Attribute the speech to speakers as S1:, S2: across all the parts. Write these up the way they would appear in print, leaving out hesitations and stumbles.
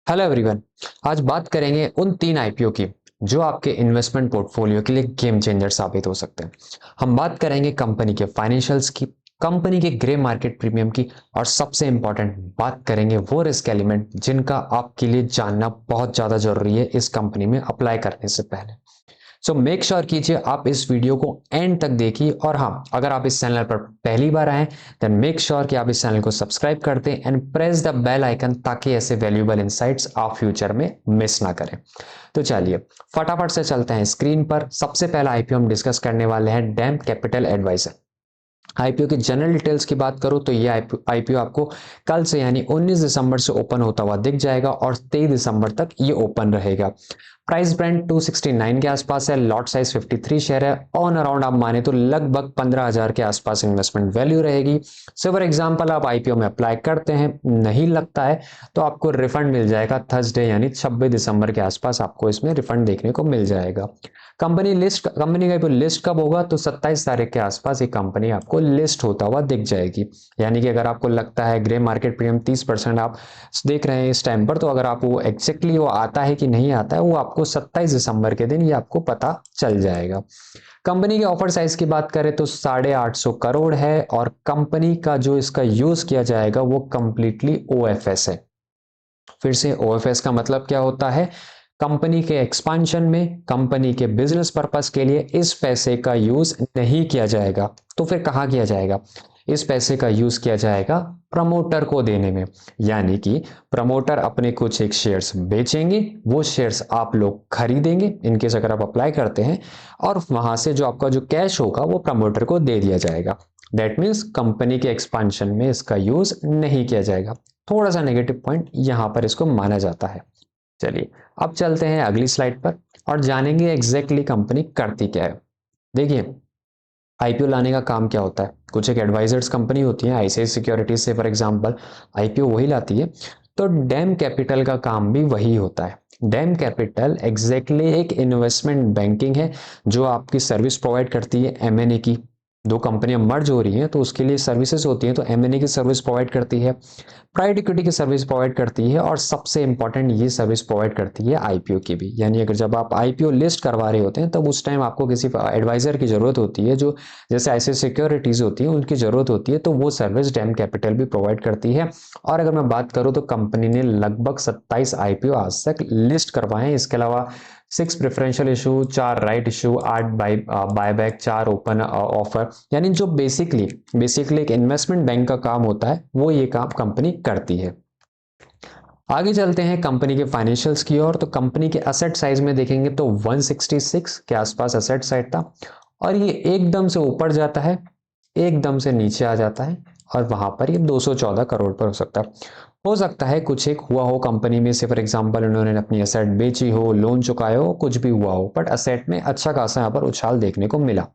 S1: Hello everyone. आज बात करेंगे उन 3 आईपीओ की जो आपके इन्वेस्टमेंट पोर्टफोलियो के लिए गेम चेंजर साबित हो सकते हैं। हम बात करेंगे कंपनी के फाइनेंशियल्स की, कंपनी के ग्रे मार्केट प्रीमियम की, और सबसे इंपॉर्टेंट बात करेंगे वो रिस्क एलिमेंट जिनका आपके लिए जानना बहुत ज़्यादा जरूरी है इस कंपनी में अप्लाई करने से पहले। सो मेक श्योर कीजिए आप इस वीडियो को एंड तक देखिए, और हाँ, अगर आप इस चैनल पर पहली बार आए देन मेक श्योर कि आप इस चैनल को सब्सक्राइब कर दें and press the bell icon ताकि ऐसे वैल्यूएबल इनसाइट्स आप फ्यूचर में मिस ना करें। तो चलिए फटाफट से चलते हैं स्क्रीन पर। सबसे पहला आईपीओ हम डिस्कस करने वाले हैं डैम कैपिटल एडवाइजर। आईपीओ की जनरल डिटेल्स की बात करूं तो ये आईपीओ आपको कल से यानी 19 दिसंबर से ओपन होता हुआ दिख जाएगा और 23 दिसंबर तक ये ओपन रहेगा। प्राइस ब्रांड 269 के आसपास है, लॉट साइज 53 शेयर है, ऑन अराउंड आप माने तो लगभग 15,000 के आसपास इन्वेस्टमेंट वैल्यू रहेगी। सो फॉर एग्जांपल आप आईपीओ में अप्लाई करते हैं, नहीं लगता है तो आपको रिफंड मिल जाएगा थर्सडे यानी 26 दिसंबर के आसपास आपको इसमें रिफंड देखने को मिल जाएगा। कंपनी का लिस्ट कब होगा तो 27 तारीख के आसपास ये कंपनी आपको लिस्ट होता हुआ दिख जाएगी। यानी कि अगर आपको लगता है ग्रे मार्केट प्रीमियम 30% आप देख रहे हैं इस टाइम पर, तो अगर आप वो एग्जैक्टली वो आता है कि नहीं आता है वो आपको 27 दिसंबर के दिन ये आपको पता चल जाएगा। कंपनी के ऑफर साइज की बात करें तो 850 करोड़ है, और कंपनी का जो इसका यूज किया जाएगा वो कंप्लीटली ओएफएस है। फिर से ओएफएस का मतलब क्या होता है? कंपनी के एक्सपांशन में, कंपनी के बिजनेस पर्पस के लिए इस पैसे का यूज नहीं किया जाएगा। तो फिर कहाँ किया जाएगा? इस पैसे का यूज किया जाएगा प्रमोटर को देने में। यानी कि प्रमोटर अपने कुछ एक शेयर्स बेचेंगे, वो शेयर्स आप लोग खरीदेंगे इनकेस अगर आप अप्लाई करते हैं, और वहां से जो आपका जो कैश होगा वो प्रमोटर को दे दिया जाएगा। दैट मीन्स कंपनी के एक्सपांशन में इसका यूज नहीं किया जाएगा। थोड़ा सा नेगेटिव पॉइंट यहां पर इसको माना जाता है। चलिए अब चलते हैं अगली स्लाइड पर और जानेंगे एग्जैक्टली कंपनी करती क्या है। देखिए आईपीओ लाने का काम क्या होता है? कुछ एक एडवाइजर्स कंपनी होती है, आईसीआईसीआई सिक्योरिटीज से फॉर एग्जांपल आईपीओ वही लाती है। तो डैम कैपिटल का काम भी वही होता है। डैम कैपिटल एग्जैक्टली एक इन्वेस्टमेंट बैंकिंग है जो आपकी सर्विस प्रोवाइड करती है एमएनए की। दो कंपनियां मर्ज हो रही हैं तो उसके लिए सर्विसेज होती हैं, तो एमएनए की सर्विस प्रोवाइड करती है, प्राइवेट इक्विटी की सर्विस प्रोवाइड करती है, और सबसे इंपॉर्टेंट ये सर्विस प्रोवाइड करती है आईपीओ की भी। यानी अगर जब आप आईपीओ लिस्ट करवा रहे होते हैं तब उस टाइम आपको किसी एडवाइजर की जरूरत होती है, जो जैसे ऐसे सिक्योरिटीज होती हैं उनकी जरूरत होती है, तो वो सर्विस डैम कैपिटल भी प्रोवाइड करती है। और अगर मैं बात करूं तो कंपनी ने लगभग 27 आईपीओ आज तक लिस्ट करवाए हैं। इसके अलावा 6 preferential issue, 4 right issue, 8 buyback, 4 open offer. यानी जो बेसिकली एक इन्वेस्टमेंट बैंक का काम होता है वो ये काम कंपनी करती है। आगे चलते हैं कंपनी के फाइनेंशियल्स की ओर। तो कंपनी के असेट साइज में देखेंगे तो 166 के आसपास असेट साइड था, और ये एकदम से ऊपर जाता है, एकदम से नीचे आ जाता है, और वहां पर ये 214 करोड़ पर हो सकता है कुछ एक हुआ हो कंपनी में से, फॉर एग्जांपल उन्होंने अपनी असेट बेची हो, लोन चुकाए हो, कुछ भी हुआ हो, बट असेट में अच्छा खासा यहाँ पर उछाल देखने को मिला।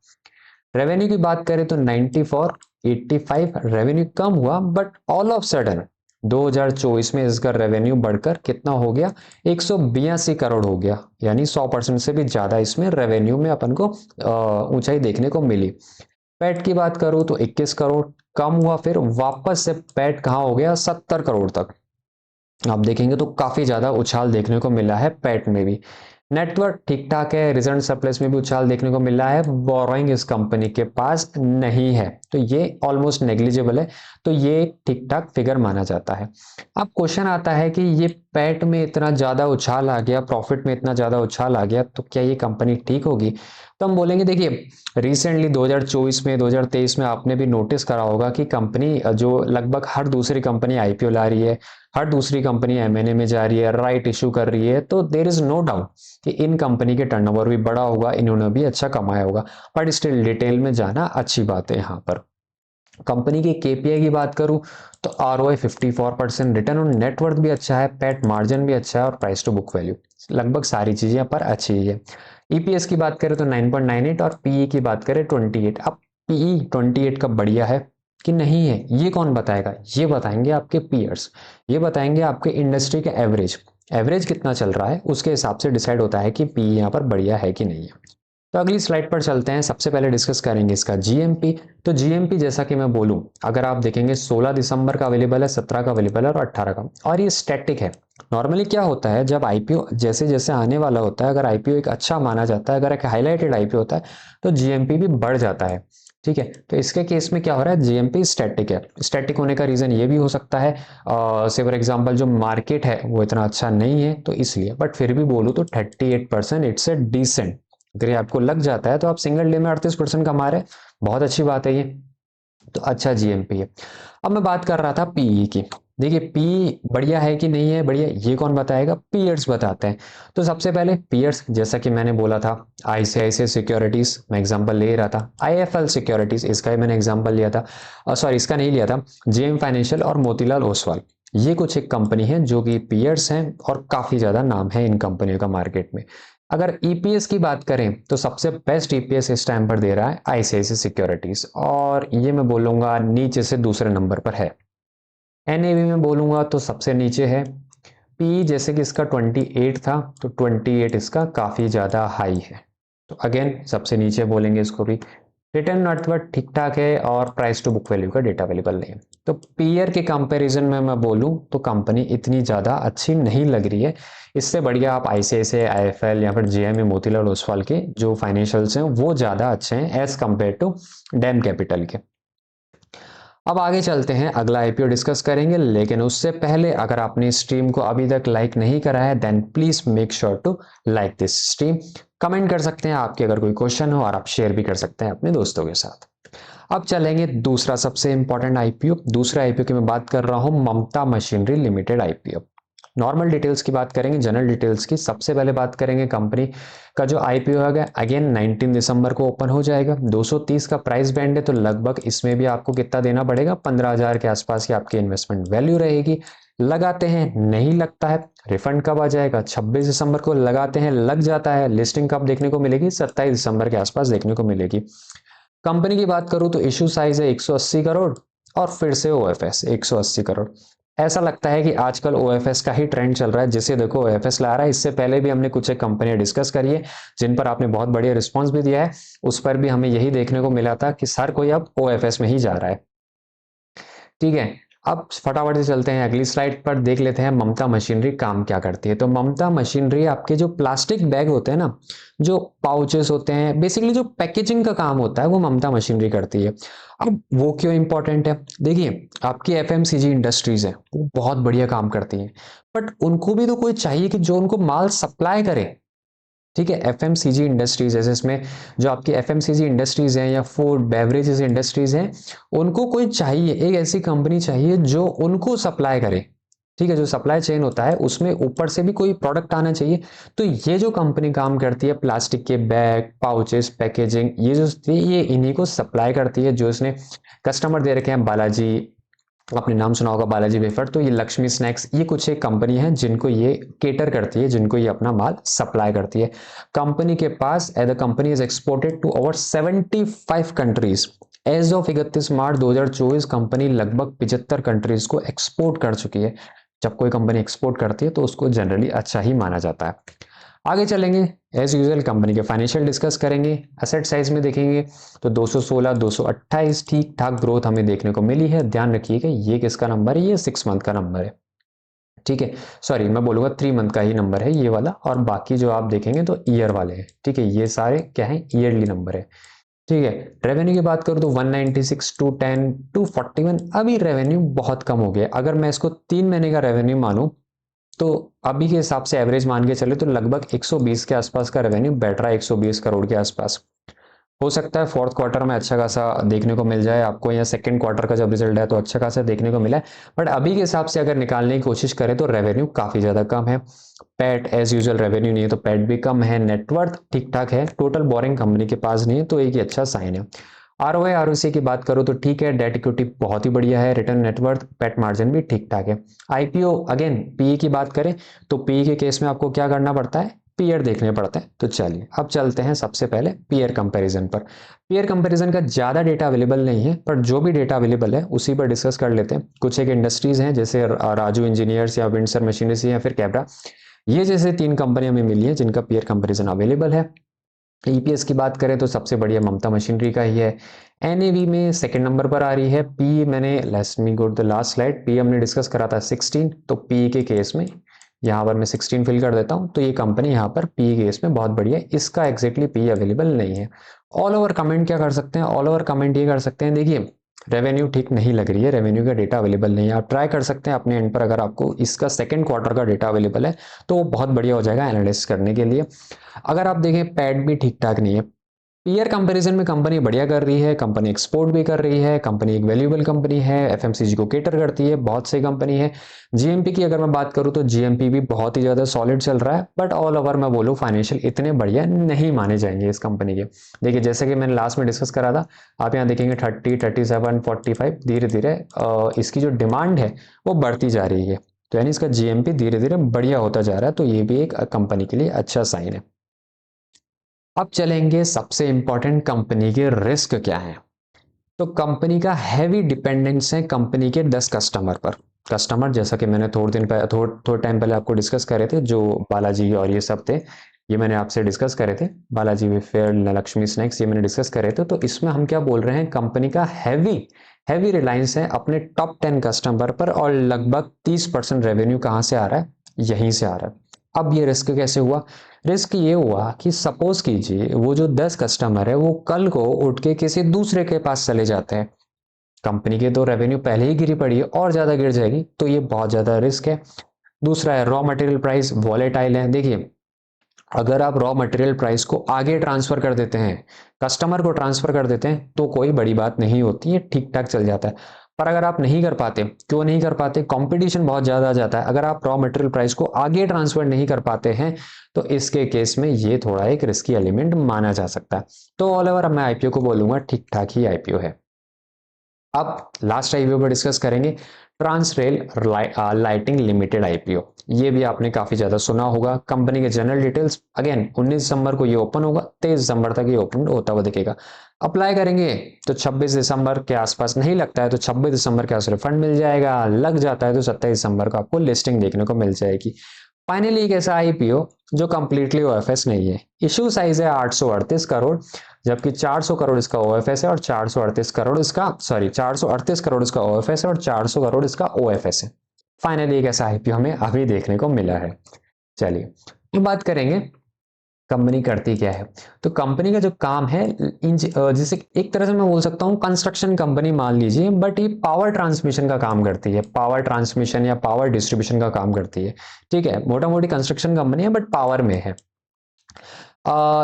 S1: रेवेन्यू की बात करें तो 94 85 रेवेन्यू कम हुआ, बट ऑल ऑफ सडन 2024 में इसका रेवेन्यू बढ़कर कितना हो गया? 182 करोड़ हो गया। यानी 100% से भी ज्यादा इसमें रेवेन्यू में अपन को ऊंचाई देखने को मिली। पैट की बात करूं तो 21 करोड़ कम हुआ, फिर वापस से पैट कहाँ हो गया? 70 करोड़ तक। आप देखेंगे तो काफी ज्यादा उछाल देखने को मिला है पैट में भी। नेटवर्क ठीक ठाक है, रिजल्ट सरप्लस में भी उछाल देखने को मिला है, बोरोइंग इस कंपनी के पास नहीं है, तो ये ऑलमोस्ट नेग्लिजिबल है, तो ये ठीक ठाक फिगर माना जाता है। अब क्वेश्चन आता है कि ये पैट में इतना ज्यादा उछाल आ गया, प्रॉफिट में इतना ज्यादा उछाल आ गया, तो क्या ये कंपनी ठीक होगी? तो हम बोलेंगे देखिए रिसेंटली 2024 में 2023 में आपने भी नोटिस करा होगा कि कंपनी जो लगभग हर दूसरी कंपनी आईपीओ ला रही है, हर दूसरी कंपनी एमएनए में जा रही है, राइट इशू कर रही है, तो देर इज नो डाउट कि इन कंपनी के टर्नओवर भी बड़ा होगा, इन्होंने भी अच्छा कमाया होगा, बट स्टिल डिटेल में जाना अच्छी बात है। यहाँ पर कंपनी के केपीआई की बात करूं तो आरओआई 54%, रिटर्न ऑन नेटवर्थ भी अच्छा है, पैट मार्जिन भी अच्छा है, और प्राइस टू बुक वैल्यू लगभग सारी चीजें यहाँ पर अच्छी है। ईपीएस की बात करें तो 9.98, और पीई की बात करें 28। अब पीई 28 का बढ़िया है कि नहीं है ये कौन बताएगा? ये बताएंगे आपके पीयर्स, ये बताएंगे आपके इंडस्ट्री के एवरेज। एवरेज कितना चल रहा है उसके हिसाब से डिसाइड होता है कि पीई यहाँ पर बढ़िया है कि नहीं है। तो अगली स्लाइड पर चलते हैं। सबसे पहले डिस्कस करेंगे इसका जीएमपी। तो जीएमपी जैसा कि मैं बोलूं, अगर आप देखेंगे 16 दिसंबर का अवेलेबल है, 17 का अवेलेबल है, और 18 का, और ये स्टैटिक है। नॉर्मली क्या होता है, जब आईपीओ जैसे जैसे आने वाला होता है, अगर आईपीओ एक अच्छा माना जाता है, अगर एक हाईलाइटेड आईपीओ होता है, तो जीएमपी भी बढ़ जाता है। ठीक है, तो इसके केस में क्या हो रहा है, जीएमपी स्टैटिक है। स्टैटिक होने का रीजन ये भी हो सकता है, से फॉर एग्जांपल जो मार्केट है वो इतना अच्छा नहीं है तो इसलिए, बट फिर भी बोलूँ तो 38% इट्स ए डिसेंट। अगर ये आपको लग जाता है तो आप सिंगल डे में 38% कमा रहे हैं, बहुत अच्छी बात है ये, तो अच्छा जीएमपी है। अब मैं बात कर रहा था पीई की। देखिए पी बढ़िया है कि नहीं है बढ़िया, ये कौन बताएगा, पीयर्स बताते हैं। तो सबसे पहले पीयर्स, जैसा कि मैंने बोला था, आईसीआईसीआई सिक्योरिटीज मैं एग्जांपल ले रहा था, आईएफएल सिक्योरिटीज इसका ही मैंने एग्जांपल लिया था, सॉरी इसका नहीं लिया था, जेएम फाइनेंशियल और मोतीलाल ओसवाल, ये कुछ एक कंपनी है जो कि पीयर्स हैं और काफी ज्यादा नाम है इन कंपनियों का मार्केट में। अगर ईपीएस की बात करें तो सबसे बेस्ट ईपीएस इस टाइम पर दे रहा है आईसीआईसीआई सिक्योरिटीज, और ये मैं बोलूंगा नीचे से दूसरे नंबर पर है। एनएवी में बोलूंगा तो सबसे नीचे है। पी जैसे कि इसका 28 था, तो 28 इसका काफी ज्यादा हाई है, तो अगेन सबसे नीचे बोलेंगे इसको भी। रिटर्न नेटवर्थ ठीक ठाक है और प्राइस टू बुक वैल्यू का डेटा अवेलेबल नहीं है। तो पीयर के कंपैरिजन में मैं बोलूं तो कंपनी इतनी ज़्यादा अच्छी नहीं लग रही है। इससे बढ़िया आप आईसीआईसीआई, आईएफएल या फिर जेएमए मोतीलाल ओसवाल के जो फाइनेंशियल्स हैं वो ज़्यादा अच्छे हैं as compare to DAM Capital के। अब आगे चलते हैं, अगला आईपीओ डिस्कस करेंगे, लेकिन उससे पहले अगर आपने स्ट्रीम को अभी तक लाइक नहीं करा है then please make sure to like this stream. Comment कर सकते हैं आपके अगर कोई क्वेश्चन हो, और आप शेयर भी कर सकते हैं अपने दोस्तों के साथ। अब चलेंगे दूसरा सबसे इंपॉर्टेंट आईपीओ। दूसरा आईपीओ की मैं बात कर रहा हूं, Mamata machinery limited IPO. Normal details की बात करेंगे, जनरल डिटेल्स की। सबसे पहले बात करेंगे कंपनी का जो आईपीओ है, अगेन 19 दिसंबर को ओपन हो जाएगा। 230 का प्राइस बैंड है, तो लगभग इसमें भी आपको कितना देना पड़ेगा, 15,000 के आसपास की आपकी इन्वेस्टमेंट वैल्यू रहेगी। लगाते हैं, नहीं लगता है, रिफंड कब आ जाएगा, 26 दिसंबर को लगाते हैं, लग जाता है, लिस्टिंग कब देखने को मिलेगी, 27 दिसंबर के आसपास देखने को मिलेगी। कंपनी की बात करूं तो इशू साइज है 180 करोड़, और फिर से ओएफएस 180 करोड़। ऐसा लगता है कि आजकल ओएफएस का ही ट्रेंड चल रहा है, जिसे देखो ओएफएस ला रहा है। इससे पहले भी हमने कुछ एक कंपनियां डिस्कस करी है जिन पर आपने बहुत बढ़िया रिस्पांस भी दिया है, उस पर भी हमें यही देखने को मिला था कि हर कोई अब ओएफएस में ही जा रहा है। ठीक है, अब फटाफट से चलते हैं अगली स्लाइड पर, देख लेते हैं ममता मशीनरी काम क्या करती है। तो ममता मशीनरी आपके जो प्लास्टिक बैग होते हैं ना, जो पाउचेस होते हैं, बेसिकली जो पैकेजिंग का काम होता है वो ममता मशीनरी करती है। अब वो क्यों इंपॉर्टेंट है, देखिए आपकी एफएमसीजी इंडस्ट्रीज है वो बहुत बढ़िया काम करती हैं, बट उनको भी तो कोई चाहिए कि जो उनको माल सप्लाई करे। ठीक है, एफएमसीजी इंडस्ट्रीज है, इसमें जो आपकी एफएमसीजी इंडस्ट्रीज हैं या फूड बेवरेजेस इंडस्ट्रीज हैं, उनको कोई चाहिए, एक ऐसी कंपनी चाहिए जो उनको सप्लाई करे। ठीक है, जो सप्लाई चेन होता है उसमें ऊपर से भी कोई प्रोडक्ट आना चाहिए। तो ये जो कंपनी काम करती है, प्लास्टिक के बैग, पाउचेस, पैकेजिंग, ये जो ये इन्हीं को सप्लाई करती है। जो इसने कस्टमर दे रखे हैं, बालाजी, आपने नाम सुना होगा बालाजी वेफर, तो ये लक्ष्मी स्नैक्स, ये कुछ एक कंपनी है जिनको ये केटर करती है, जिनको ये अपना माल सप्लाई करती है। कंपनी के पास the company is exported to over 75 countries. As of 31 March 2024 company लगभग 75 कंट्रीज को एक्सपोर्ट कर चुकी है। जब कोई कंपनी एक्सपोर्ट करती है तो उसको जनरली अच्छा ही माना जाता है। आगे चलेंगे, एज यूजुअल कंपनी के फाइनेंशियल डिस्कस करेंगे। एसेट साइज में देखेंगे तो 216, 228 ठीक ठाक ग्रोथ हमें देखने को मिली है। ध्यान रखिएगा ये किसका नंबर है, ये 6 मंथ का नंबर है। ठीक है, सॉरी मैं बोलूंगा 3 मंथ का ही नंबर है ये वाला, और बाकी जो आप देखेंगे तो ईयर वाले हैं। ठीक है, ये सारे क्या है, ईयरली नंबर है। ठीक है, रेवेन्यू की बात करूं तो 196, 210, 241। अभी रेवेन्यू बहुत कम हो गया, अगर मैं इसको 3 महीने का रेवेन्यू मानूं तो अभी के हिसाब से एवरेज मान के चले तो लगभग 120 के आसपास का रेवेन्यू बैठ रहा है, 120 करोड़ के आसपास। हो सकता है फोर्थ क्वार्टर में अच्छा खासा देखने को मिल जाए आपको, या सेकंड क्वार्टर का जब रिजल्ट है तो अच्छा खासा देखने को मिला है। बट अभी के हिसाब से अगर निकालने की कोशिश करें तो रेवेन्यू काफी ज्यादा कम है। पैट एज यूजुअल रेवेन्यू नहीं है तो पैट भी कम है। नेटवर्थ ठीक ठाक है, टोटल बोरिंग कंपनी के पास नहीं है, तो एक ही अच्छा साइन है। आरओए आरओसी की बात करूं तो ठीक है, डेट इक्विटी बहुत ही बढ़िया है, रिटर्न नेटवर्थ, पैट मार्जिन भी ठीक ठाक है। आईपीओ अगेन पीई की बात करें तो पीई के केस में आपको क्या करना पड़ता है, पीयर देखने पड़ते हैं। तो चलिए अब चलते हैं सबसे पहले पीयर कंपैरिजन पर। पीयर कंपैरिजन का ज़्यादा डेटा अवेलेबल नहीं है, पर जो भी डेटा अवेलेबल है उसी पर डिस्कस कर लेते हैं। कुछ एक इंडस्ट्रीज हैं जैसे राजू इंजीनियर्स या विंडसर मशीनरी या फिर कैबरा, ये जैसे 3 कंपनियां हमें मिली है जिनका पीयर कंपैरिजन अवेलेबल है। ईपीएस की बात करें तो सबसे बढ़िया ममता मशीनरी का ही है। एनएवी में सेकंड नंबर पर आ रही है। पी मैंने let's me go to the last slide, P हमने डिस्कस करा था 16, तो पी के केस में यहाँ पर मैं 16 फिल कर देता हूँ, तो ये कंपनी यहाँ पर पी केस में बहुत बढ़िया है, इसका एग्जैक्टली पी अवेलेबल नहीं है। ऑल ओवर कमेंट क्या कर सकते हैं, ऑल ओवर कमेंट ये कर सकते हैं, देखिए रेवेन्यू ठीक नहीं लग रही है, रेवेन्यू का डेटा अवेलेबल नहीं है, आप ट्राई कर सकते हैं अपने एंड पर, अगर आपको इसका सेकंड क्वार्टर का डेटा अवेलेबल है तो वो बहुत बढ़िया हो जाएगा एनालिसिस करने के लिए। अगर आप देखें पैड भी ठीक ठाक नहीं है, पीयर कंपैरिजन में कंपनी बढ़िया कर रही है, कंपनी एक्सपोर्ट भी कर रही है, कंपनी एक वैल्यूएबल कंपनी है, एफएमसीजी को केटर करती है, बहुत सही कंपनी है। जीएमपी की अगर मैं बात करूं तो जीएमपी भी बहुत ही ज़्यादा सॉलिड चल रहा है, बट ऑल ओवर मैं बोलूँ फाइनेंशियल इतने बढ़िया नहीं माने जाएंगे इस कंपनी के। देखिए जैसे कि मैंने लास्ट में डिस्कस करा था, आप यहाँ देखेंगे 30, 37, 45 धीरे धीरे इसकी जो डिमांड है वो बढ़ती जा रही है, तो यानी इसका जीएमपी धीरे धीरे बढ़िया होता जा रहा है, तो ये भी एक कंपनी के लिए अच्छा साइन है। अब चलेंगे सबसे इंपॉर्टेंट, कंपनी के रिस्क क्या है। तो कंपनी का हैवी डिपेंडेंस है कंपनी के 10 कस्टमर पर। कस्टमर जैसा कि मैंने थोड़े टाइम पहले आपको डिस्कस करे थे, जो बालाजी और ये सब थे, ये मैंने आपसे डिस्कस करे थे, बालाजी वेफेयर, लक्ष्मी स्नैक्स, ये मैंने डिस्कस करे थे। तो इसमें हम क्या बोल रहे हैं, कंपनी का हैवी रिलायंस है अपने टॉप 10 कस्टमर पर, और लगभग 30% रेवेन्यू कहाँ से आ रहा है, यहीं से आ रहा है। अब ये रिस्क कैसे हुआ, रिस्क ये हुआ कि सपोज कीजिए वो जो 10 कस्टमर है वो कल को उठ के किसी दूसरे के पास चले जाते हैं, कंपनी के तो रेवेन्यू पहले ही गिरी पड़ी है और ज़्यादा गिर जाएगी, तो ये बहुत ज़्यादा रिस्क है। दूसरा है रॉ मटेरियल प्राइस वॉलेटाइल है। देखिए अगर आप रॉ मटेरियल प्राइस को आगे ट्रांसफर कर देते हैं, कस्टमर को ट्रांसफर कर देते हैं, तो कोई बड़ी बात नहीं होती है, ठीक ठाक चल जाता है। पर अगर आप नहीं कर पाते, क्यों नहीं कर पाते, कंपटीशन बहुत ज़्यादा आ जाता है, अगर आप रॉ मटेरियल प्राइस को आगे ट्रांसफर नहीं कर पाते हैं तो इसके केस में ये थोड़ा एक रिस्की एलिमेंट माना जा सकता है। तो ऑल ओवर मैं आईपीओ को बोलूंगा ठीक ठाक ही आईपीओ है। अब लास्ट आईपीओ पर डिस्कस करेंगे, ट्रांसरेल लाइटिंग लिमिटेड आईपीओ। ये भी आपने काफी ज्यादा सुना होगा। कंपनी के जनरल डिटेल्स अगेन 19 दिसंबर को ये ओपन होगा, 23 दिसंबर तक ये ओपन होता हुआ दिखेगा। अप्लाई करेंगे तो 26 दिसंबर के आसपास, नहीं लगता है तो 26 दिसंबर के आस रिफंड मिल जाएगा, लग जाता है तो 27 दिसंबर को आपको लिस्टिंग देखने को मिल जाएगी। फाइनली एक ऐसा आईपीओ जो कंप्लीटली ओएफएस नहीं है, इशू साइज है 838 करोड़, जबकि 400 करोड़ इसका ओएफएस है और 438 करोड़ इसका, सॉरी 438 करोड़ इसका ओएफएस है और 400 करोड़ इसका ओएफएस है। फाइनली एक ऐसा आईपीओ हमें अभी देखने को मिला है। चलिए अब बात करेंगे कंपनी करती क्या है। तो कंपनी का जो काम है, जैसे एक तरह से मैं बोल सकता हूँ कंस्ट्रक्शन कंपनी मान लीजिए, बट ये पावर ट्रांसमिशन का काम करती है, पावर ट्रांसमिशन या पावर डिस्ट्रीब्यूशन का काम करती है। ठीक है, मोटा मोटी कंस्ट्रक्शन कंपनी है बट पावर में है।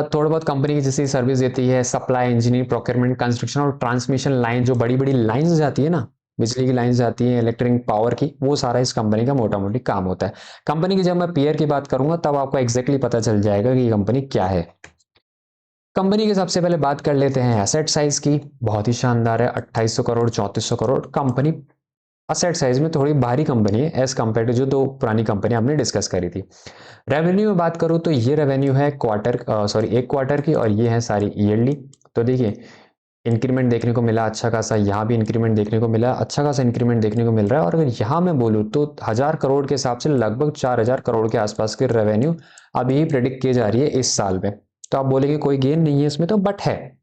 S1: थोड़ा बहुत कंपनी की जैसी सर्विस देती है, सप्लाई, इंजीनियरिंग, प्रोक्योरमेंट, कंस्ट्रक्शन और ट्रांसमिशन लाइन, जो बड़ी बड़ी लाइंस जाती है ना, बिजली की लाइंस जाती हैं, इलेक्ट्रिक पावर की, वो सारा इस कंपनी का मोटा मोटी काम होता है। कंपनी की जब मैं पीयर की बात करूंगा तब आपको एग्जैक्टली पता चल जाएगा कि ये कंपनी क्या है। कंपनी की सबसे पहले बात कर लेते हैं एसेट साइज की, बहुत ही शानदार है, 2800 crore, 3400 crore. Company asset size में थोड़ी भारी कंपनी है एज कम्पेयर टू जो दो पुरानी कंपनी हमने डिस्कस करी थी। रेवेन्यू में बात करूं तो ये रेवेन्यू है एक क्वार्टर की, और ये है सारी ईयरली। तो देखिए इंक्रीमेंट देखने को मिला अच्छा खासा, यहाँ भी इंक्रीमेंट देखने को मिला, अच्छा खासा इंक्रीमेंट देखने को मिल रहा है। और अगर यहाँ मैं बोलूँ तो 1000 करोड़ के हिसाब से लगभग 4000 करोड़ के आसपास की रेवेन्यू अभी ही प्रेडिक्ट की जा रही है इस साल में। तो आप बोलेंगे कोई गेन नहीं है इसमें, तो बट है,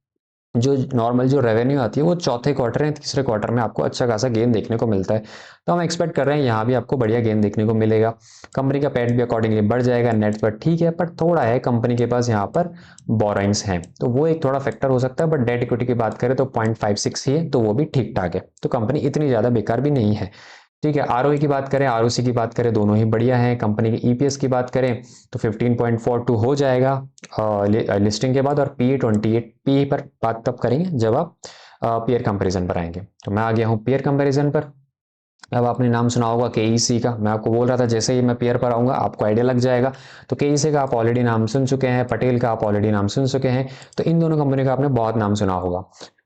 S1: जो नॉर्मल जो रेवेन्यू आती है वो चौथे क्वार्टर या तीसरे क्वार्टर में आपको अच्छा खासा गेन देखने को मिलता है। तो हम एक्सपेक्ट कर रहे हैं यहाँ भी आपको बढ़िया गेन देखने को मिलेगा। कंपनी का पैट भी अकॉर्डिंगली बढ़ जाएगा, नेट पर ठीक है, पर थोड़ा है कंपनी के पास यहाँ पर बोराइंग्स हैं, तो वो एक थोड़ा फैक्टर हो सकता है। बट डेट इक्विटी की बात करें तो 0.56 ही है, तो वो भी ठीक ठाक है, तो कंपनी इतनी ज़्यादा बेकार भी नहीं है। ठीक है, आरओई की बात करें, आरओसी की बात करें, दोनों ही बढ़िया है। कंपनी के ईपीएस की बात करें तो 15.42 हो जाएगा लिस्टिंग के बाद, और पी 28 पी पर बात तब करेंगे जब आप पीयर कंपैरिजन पर आएंगे। तो मैं आ गया हूँ पीयर कंपैरिजन पर। अब आपने नाम सुना होगा केईसी का, मैं आपको बोल रहा था जैसे ही मैं पीयर पर आऊंगा आपको आइडिया लग जाएगा। तो केईसी का आप ऑलरेडी नाम सुन चुके हैं, पटेल का आप ऑलरेडी नाम सुन चुके हैं, तो इन दोनों कंपनी का आपने बहुत नाम सुना होगा।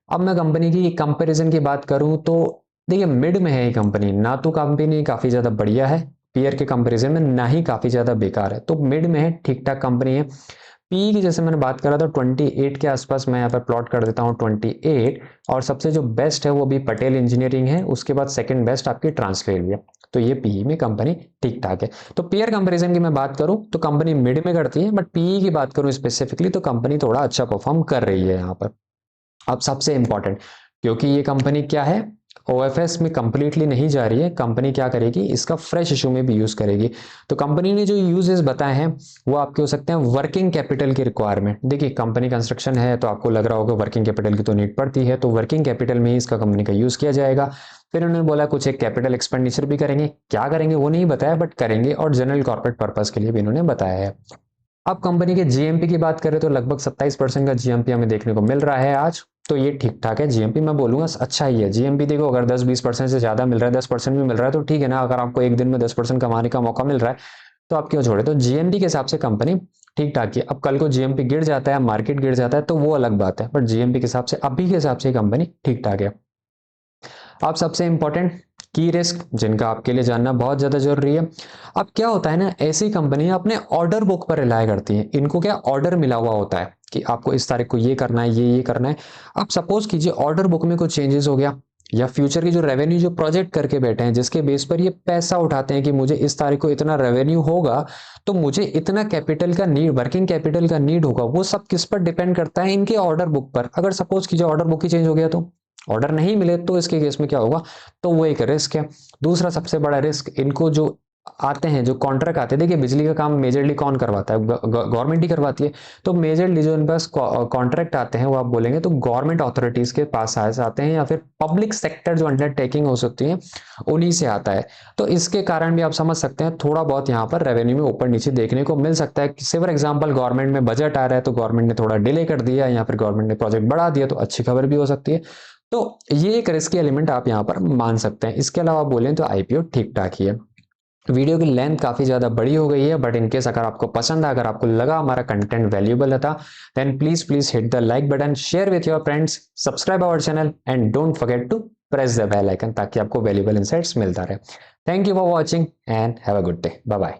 S1: अब मैं कंपनी की कंपैरिजन की बात करूं तो देखिए मिड में है ये कंपनी, ना तो कंपनी काफ़ी ज़्यादा बढ़िया है पीयर के कंपैरिजन में, ना ही काफ़ी ज़्यादा बेकार है, तो मिड में है, ठीक ठाक कंपनी है। पी की जैसे मैंने बात करा था 28 के आसपास, मैं यहाँ पर प्लॉट कर देता हूँ 28, और सबसे जो बेस्ट है वो भी पटेल इंजीनियरिंग है, उसके बाद सेकंड बेस्ट आपकी ट्रांसलेट है। तो ये पीई में कंपनी ठीक ठाक है। तो पीयर कंपैरिजन की मैं बात करूं तो कंपनी मिड में करती है, बट पीई की बात करूं स्पेसिफिकली तो कंपनी थोड़ा अच्छा परफॉर्म कर रही है यहाँ पर। अब सबसे इंपॉर्टेंट, क्योंकि ये कंपनी क्या है, ओएफएस में कंप्लीटली नहीं जा रही है, कंपनी क्या करेगी, इसका फ्रेश इशू में भी यूज करेगी। तो कंपनी ने जो यूजेस बताए हैं वो आपके हो सकते हैं वर्किंग कैपिटल की रिक्वायरमेंट। देखिए कंपनी कंस्ट्रक्शन है तो आपको लग रहा होगा वर्किंग कैपिटल की तो नीड पड़ती है, तो वर्किंग कैपिटल में ही इसका कंपनी का यूज किया जाएगा। फिर उन्होंने बोला कुछ एक कैपिटल एक्सपेंडिचर भी करेंगे, क्या करेंगे वो नहीं बताया बट करेंगे, और जनरल कॉर्पोरेट पर्पज के लिए भी इन्होंने बताया है। अब कंपनी के जीएमपी की बात करें तो लगभग 27% का जीएमपी हमें देखने को मिल रहा है आज, तो ये ठीक ठाक है। जीएमपी मैं बोलूंगा अच्छा ही है। जीएमपी देखो अगर 10-20% से ज्यादा मिल रहा है, 10% भी मिल रहा है तो ठीक है ना। अगर आपको एक दिन में 10% कमाने का मौका मिल रहा है तो आप क्यों छोड़े। तो जीएमपी के हिसाब से कंपनी ठीक ठाक है। अब कल को जीएमपी गिर जाता है, मार्केट गिर जाता है तो वो अलग बात है, बट जीएमपी के हिसाब से अभी के हिसाब से कंपनी ठीक ठाक है। अब सबसे इंपॉर्टेंट की रिस्क जिनका आपके लिए जानना बहुत ज्यादा जरूरी है। अब क्या होता है ना, ऐसी कंपनियां अपने ऑर्डर बुक पर रिलाय करती हैं। इनको क्या ऑर्डर मिला हुआ होता है कि आपको इस तारीख को ये करना है, ये करना है। अब सपोज कीजिए ऑर्डर बुक में कुछ चेंजेस हो गया, या फ्यूचर की जो रेवेन्यू जो प्रोजेक्ट करके बैठे हैं जिसके बेस पर ये पैसा उठाते हैं कि मुझे इस तारीख को इतना रेवेन्यू होगा तो मुझे इतना कैपिटल का नीड, वर्किंग कैपिटल का नीड होगा। वो सब किस पर डिपेंड करता है, इनके ऑर्डर बुक पर। अगर सपोज कीजिए ऑर्डर बुक ही चेंज हो गया तो ऑर्डर नहीं मिले तो इसके केस में क्या होगा, तो वो एक रिस्क है। दूसरा सबसे बड़ा रिस्क, इनको जो आते हैं जो कॉन्ट्रैक्ट आते हैं, देखिए बिजली का काम मेजरली कौन करवाता है, गवर्नमेंट ही करवाती है। तो मेजरली जो इन पास कॉन्ट्रैक्ट आते हैं वो आप बोलेंगे तो गवर्नमेंट अथॉरिटीज के पास आते हैं, या फिर पब्लिक सेक्टर जो अंडरटेकिंग हो सकती है उन्हीं से आता है। तो इसके कारण भी आप समझ सकते हैं थोड़ा बहुत यहाँ पर रेवेन्यू में ऊपर नीचे देखने को मिल सकता है। से फॉर एग्जाम्पल गवर्नमेंट में बजट आ रहा है तो गवर्नमेंट ने थोड़ा डिले कर दिया, या फिर गवर्नमेंट ने प्रोजेक्ट बढ़ा दिया, तो अच्छी खबर भी हो सकती है। तो ये एक रिस्की एलिमेंट आप यहाँ पर मान सकते हैं। इसके अलावा बोलें तो आईपीओ ठीक ठाक ही है। वीडियो की लेंथ काफी ज्यादा बड़ी हो गई है, बट इनकेस अगर आपको पसंद है, अगर आपको लगा हमारा कंटेंट वैल्यूएबल था, then please hit the like button, share with your friends, subscribe our channel and don't forget to press the bell icon ताकि आपको वैल्यूएबल इंसाइट्स मिलता रहे। Thank you for watching and have a good day. Bye bye.